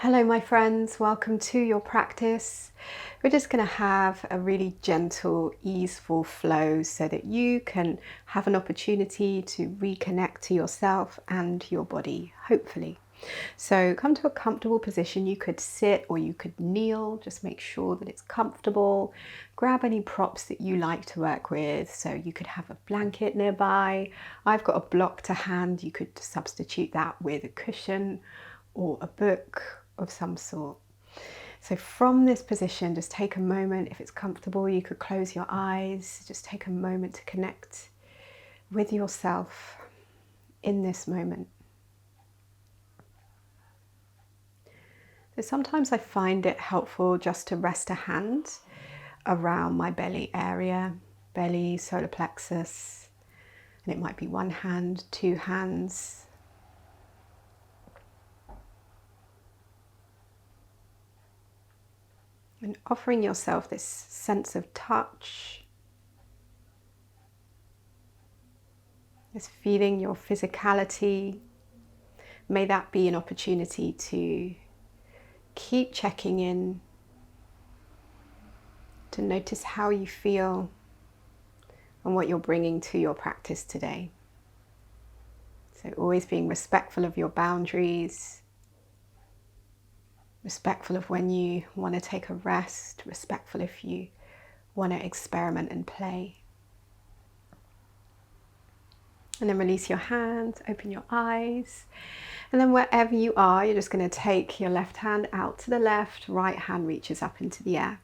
Hello my friends, welcome to your practice. We're just going to have a really gentle, easeful flow so that you can have an opportunity to reconnect to yourself and your body, hopefully. So come to a comfortable position. You could sit or you could kneel, just make sure that it's comfortable. Grab any props that you like to work with. So you could have a blanket nearby. I've got a block to hand. You could substitute that with a cushion or a book of some sort. So from this position, just take a moment. If it's comfortable, you could close your eyes. Just take a moment to connect with yourself in this moment. So sometimes I find it helpful just to rest a hand around my belly area, belly, solar plexus, and it might be one hand, two hands. And offering yourself this sense of touch, this feeling your physicality. May that be an opportunity to keep checking in, to notice how you feel and what you're bringing to your practice today. So always being respectful of your boundaries, respectful of when you want to take a rest, respectful if you want to experiment and play. And then release your hands, open your eyes. And then wherever you are, you're just going to take your left hand out to the left, right hand reaches up into the air.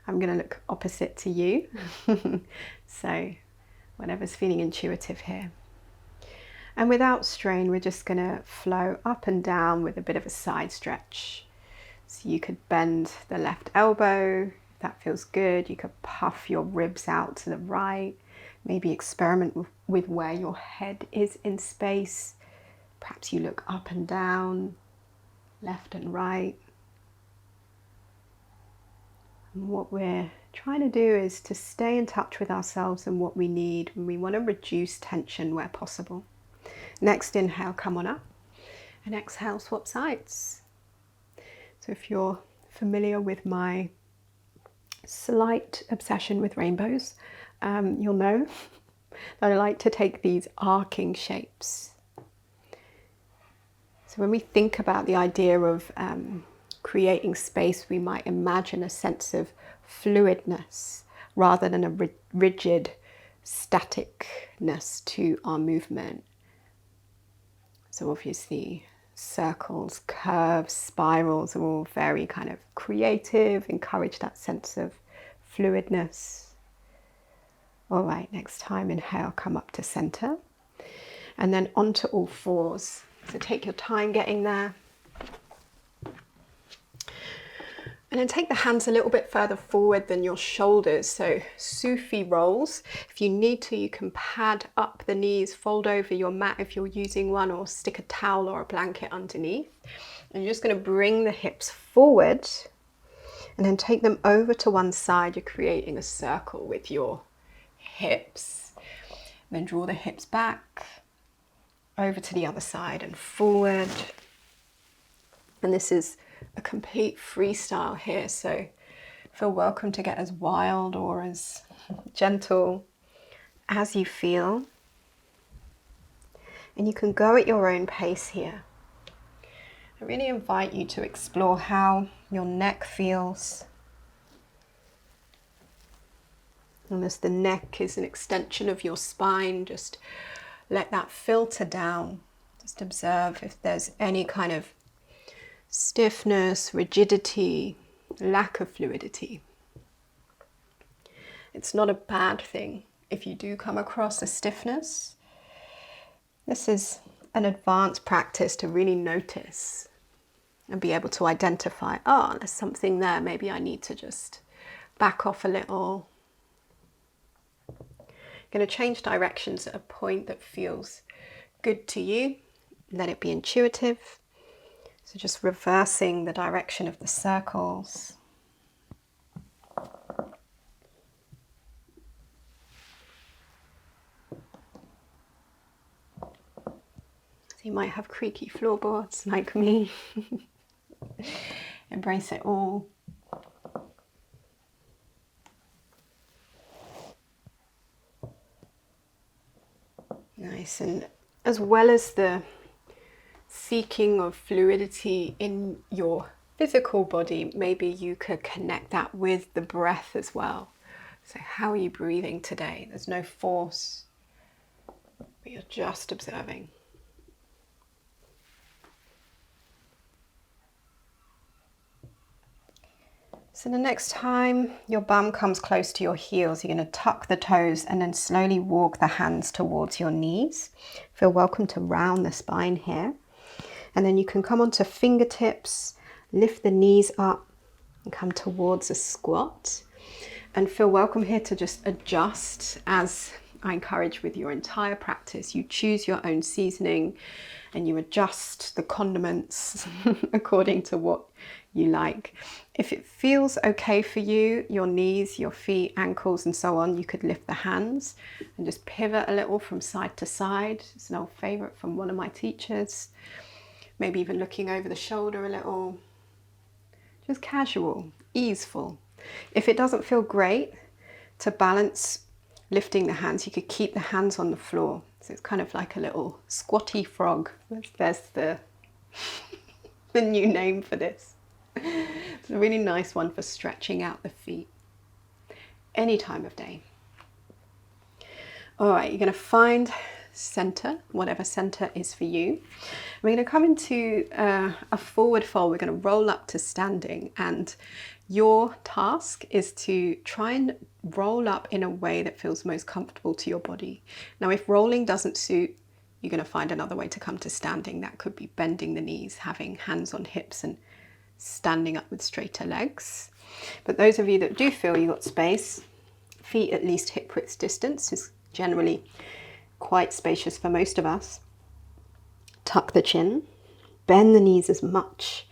I'm going to look opposite to you. So whatever's feeling intuitive here. And without strain, we're just going to flow up and down with a bit of a side stretch. So you could bend the left elbow, if that feels good. You could puff your ribs out to the right. Maybe experiment with where your head is in space. Perhaps you look up and down, left and right. And what we're trying to do is to stay in touch with ourselves and what we need when we want to reduce tension where possible. Next inhale, come on up. And exhale, swap sides. So if you're familiar with my slight obsession with rainbows, you'll know that I like to take these arcing shapes. So when we think about the idea of creating space, we might imagine a sense of fluidness rather than a rigid staticness to our movement. So obviously circles, curves, spirals are all very kind of creative, encourage that sense of fluidness. All right, next time, inhale, come up to center. And then onto all fours. So take your time getting there. And then take the hands a little bit further forward than your shoulders. So Sufi rolls. If you need to, you can pad up the knees, fold over your mat if you're using one, or stick a towel or a blanket underneath. And you're just going to bring the hips forward and then take them over to one side. You're creating a circle with your hips. And then draw the hips back over to the other side and forward. And this is a complete freestyle here, so feel welcome to get as wild or as gentle as you feel. And you can go at your own pace here. I really invite you to explore how your neck feels. And as the neck is an extension of your spine, just let that filter down. Just observe if there's any kind of stiffness, rigidity, lack of fluidity. It's not a bad thing if you do come across a stiffness. This is an advanced practice to really notice and be able to identify, oh, there's something there, maybe I need to just back off a little. Going to change directions at a point that feels good to you. Let it be intuitive. So just reversing the direction of the circles. So you might have creaky floorboards like me. Embrace it all. Nice. And as well as the seeking of fluidity in your physical body, maybe you could connect that with the breath as well. So how are you breathing today? There's no force, but you're just observing. So the next time your bum comes close to your heels, you're going to tuck the toes and then slowly walk the hands towards your knees. Feel welcome to round the spine here. And then you can come onto fingertips, lift the knees up and come towards a squat. And feel welcome here to just adjust, as I encourage with your entire practice. You choose your own seasoning and you adjust the condiments according to what you like. If it feels okay for you, your knees, your feet, ankles and so on, you could lift the hands and just pivot a little from side to side. It's an old favorite from one of my teachers. Maybe even looking over the shoulder a little. Just casual, easeful. If it doesn't feel great to balance lifting the hands, you could keep the hands on the floor. So it's kind of like a little squatty frog. There's the new name for this. It's a really nice one for stretching out the feet any time of day. All right, you're going to find center, whatever center is for you. We're going to come into a forward fold. We're going to roll up to standing, and your task is to try and roll up in a way that feels most comfortable to your body. Now, if rolling doesn't suit, you're going to find another way to come to standing. That could be bending the knees, having hands on hips and standing up with straighter legs. But those of you that do feel you've got space, feet at least hip width distance is generally quite spacious for most of us. Tuck the chin, bend the knees as much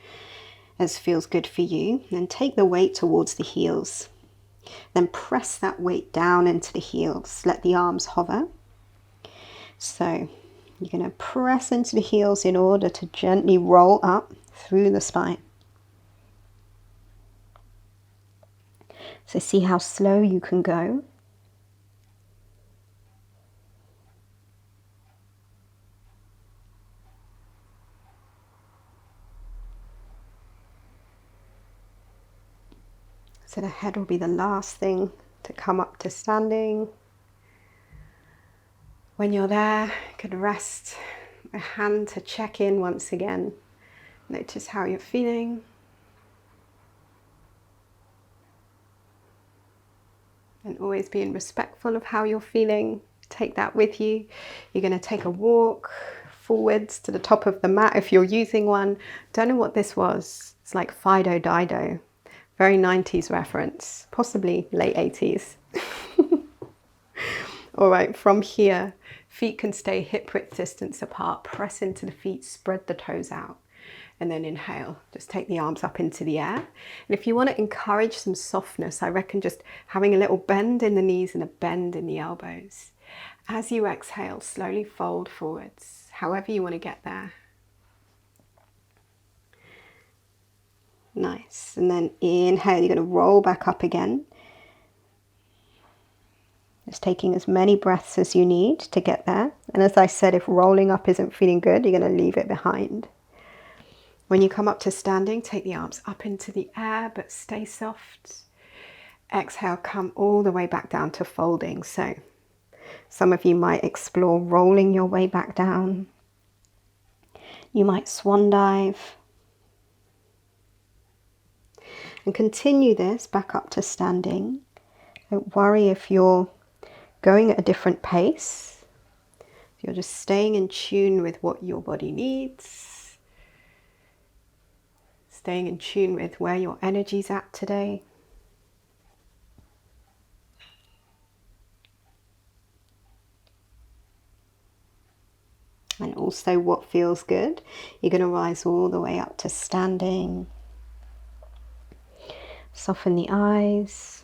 as feels good for you, and take the weight towards the heels. Then press that weight down into the heels. Let the arms hover. So you're going to press into the heels in order to gently roll up through the spine. So see how slow you can go. So the head will be the last thing to come up to standing. When you're there, you could rest a hand to check in once again. Notice how you're feeling. And always being respectful of how you're feeling. Take that with you. You're going to take a walk forwards to the top of the mat if you're using one. Don't know what this was. It's like Fido Dido. Very 90s reference, possibly late 80s. All right, from here, feet can stay hip width distance apart. Press into the feet, spread the toes out. And then inhale, just take the arms up into the air. And if you want to encourage some softness, I reckon just having a little bend in the knees and a bend in the elbows. As you exhale, slowly fold forwards, however you want to get there. Nice. And then inhale, you're going to roll back up again. Just taking as many breaths as you need to get there. And as I said, if rolling up isn't feeling good, you're going to leave it behind. When you come up to standing, take the arms up into the air, but stay soft. Exhale, come all the way back down to folding. So some of you might explore rolling your way back down. You might swan dive. And continue this back up to standing. Don't worry if you're going at a different pace. You're just staying in tune with what your body needs. Staying in tune with where your energy's at today. And also what feels good. You're going to rise all the way up to standing. Soften the eyes.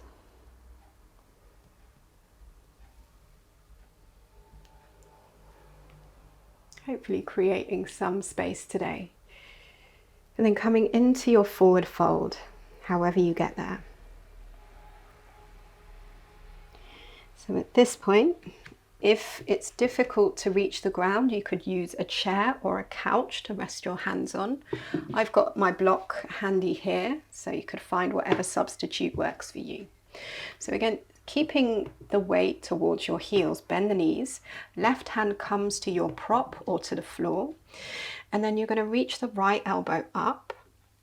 Hopefully creating some space today And then coming into your forward fold, however you get there. So at this point, if it's difficult to reach the ground, you could use a chair or a couch to rest your hands on. I've got my block handy here, so you could find whatever substitute works for you. So again, keeping the weight towards your heels, bend the knees, left hand comes to your prop or to the floor, and then you're going to reach the right elbow up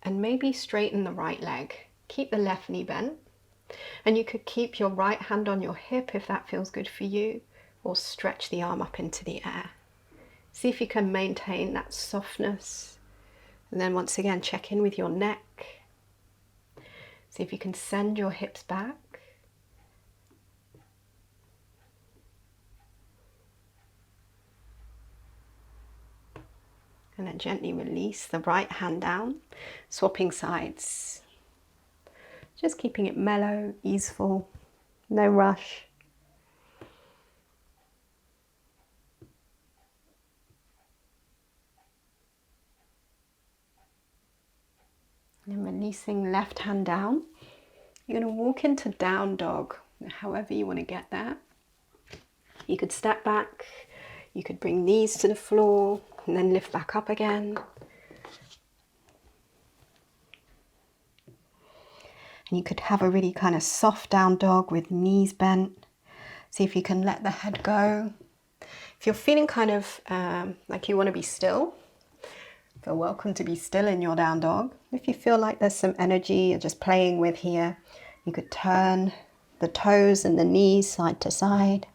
and maybe straighten the right leg. Keep the left knee bent, and you could keep your right hand on your hip if that feels good for you, or stretch the arm up into the air. See if you can maintain that softness, and then once again check in with your neck. See if you can send your hips back. And then gently release the right hand down, swapping sides. Just keeping it mellow, easeful, no rush. And releasing left hand down. You're going to walk into down dog, however you want to get there. You could step back, you could bring knees to the floor, and then lift back up again. And you could have a really kind of soft down dog with knees bent. See if you can let the head go. If you're feeling kind of like you want to be still, feel welcome to be still in your down dog. If you feel like there's some energy you're just playing with here, you could turn the toes and the knees side to side.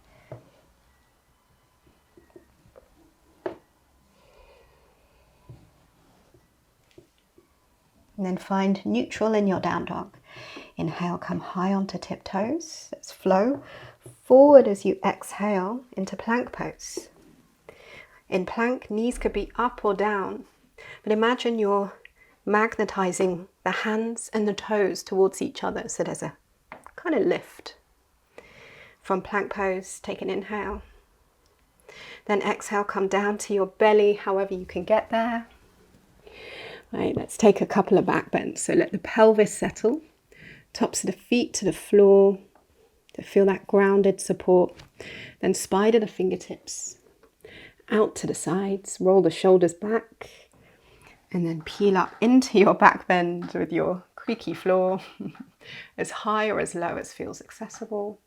And then find neutral in your down dog. Inhale, come high onto tiptoes. Let's flow forward as you exhale into plank pose. In plank, knees could be up or down, but imagine you're magnetizing the hands and the toes towards each other, so there's a kind of lift. From plank pose, take an inhale. Then exhale, come down to your belly, however you can get there. Right, let's take a couple of back bends. So let the pelvis settle, tops of the feet to the floor, to feel that grounded support. Then spider the fingertips out to the sides, roll the shoulders back, and then peel up into your back bend with your creaky floor, as high or as low as feels accessible.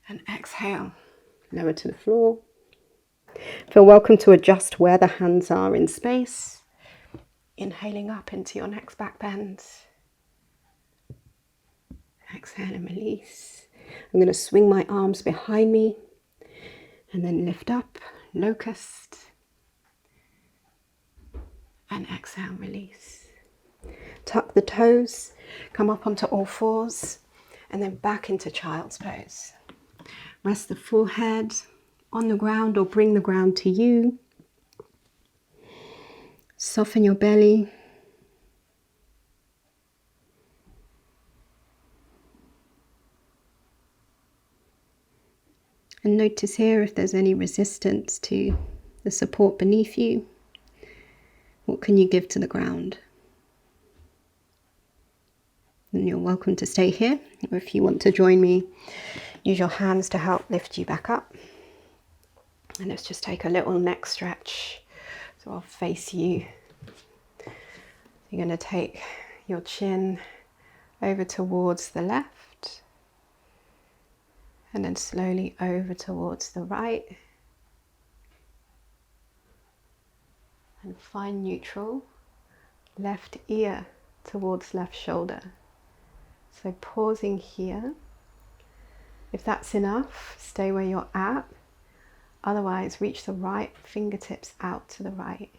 And exhale, lower to the floor. Feel welcome to adjust where the hands are in space. Inhaling up into your next back bend. Exhale and release. I'm going to swing my arms behind me and then lift up, locust. And exhale, release. Tuck the toes, come up onto all fours, and then back into child's pose. Rest the forehead on the ground or bring the ground to you. Soften your belly. And notice here if there's any resistance to the support beneath you. What can you give to the ground? And you're welcome to stay here. Or if you want to join me, use your hands to help lift you back up. And let's just take a little neck stretch. So I'll face you. You're going to take your chin over towards the left and then slowly over towards the right. And find neutral, left ear towards left shoulder. So pausing here. If that's enough, stay where you're at. Otherwise, reach the right fingertips out to the right.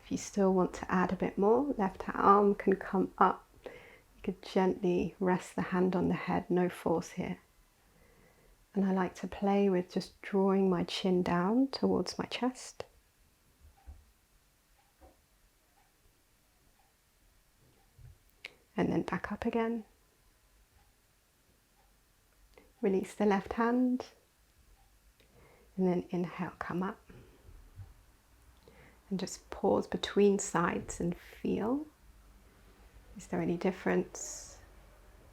If you still want to add a bit more, left arm can come up. You could gently rest the hand on the head, no force here. And I like to play with just drawing my chin down towards my chest. And then back up again. Release the left hand. And then inhale, come up. And just pause between sides and feel. Is there any difference?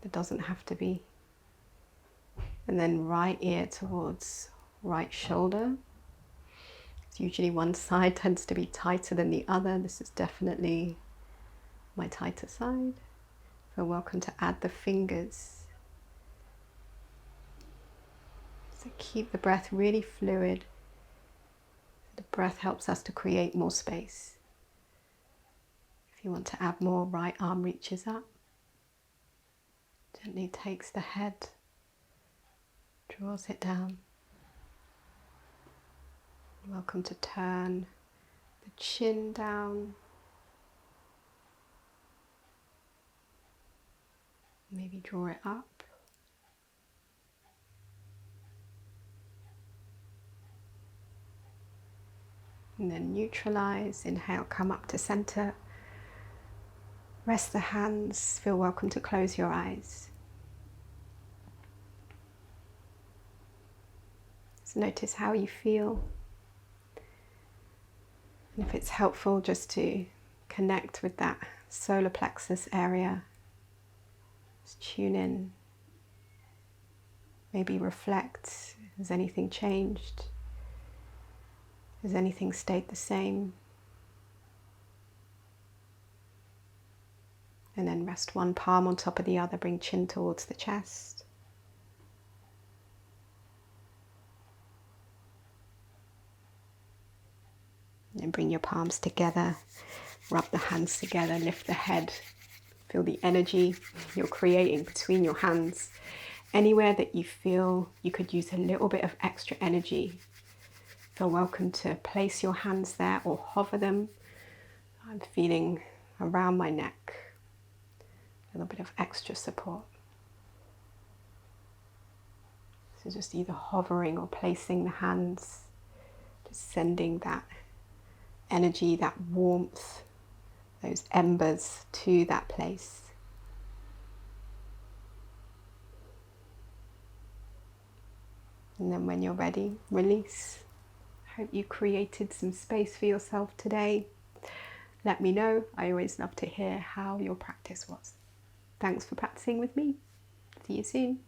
There doesn't have to be. And then right ear towards right shoulder. Usually one side tends to be tighter than the other. This is definitely my tighter side. Feel welcome to add the fingers. So keep the breath really fluid. The breath helps us to create more space. If you want to add more, right arm reaches up. Gently takes the head, draws it down. Welcome to turn the chin down. Maybe draw it up. And then neutralize. Inhale, come up to center. Rest the hands. Feel welcome to close your eyes. Just notice how you feel. And if it's helpful just to connect with that solar plexus area, just tune in. Maybe reflect. Has anything changed? Has anything stayed the same? And then rest one palm on top of the other, bring chin towards the chest. And bring your palms together, rub the hands together, lift the head. Feel the energy you're creating between your hands. Anywhere that you feel you could use a little bit of extra energy, feel welcome to place your hands there or hover them. I'm feeling around my neck, a little bit of extra support. So just either hovering or placing the hands, just sending that energy, that warmth, those embers to that place. And then when you're ready, release. Hope you created some space for yourself today. Let me know. I always love to hear how your practice was. Thanks for practicing with me. See you soon.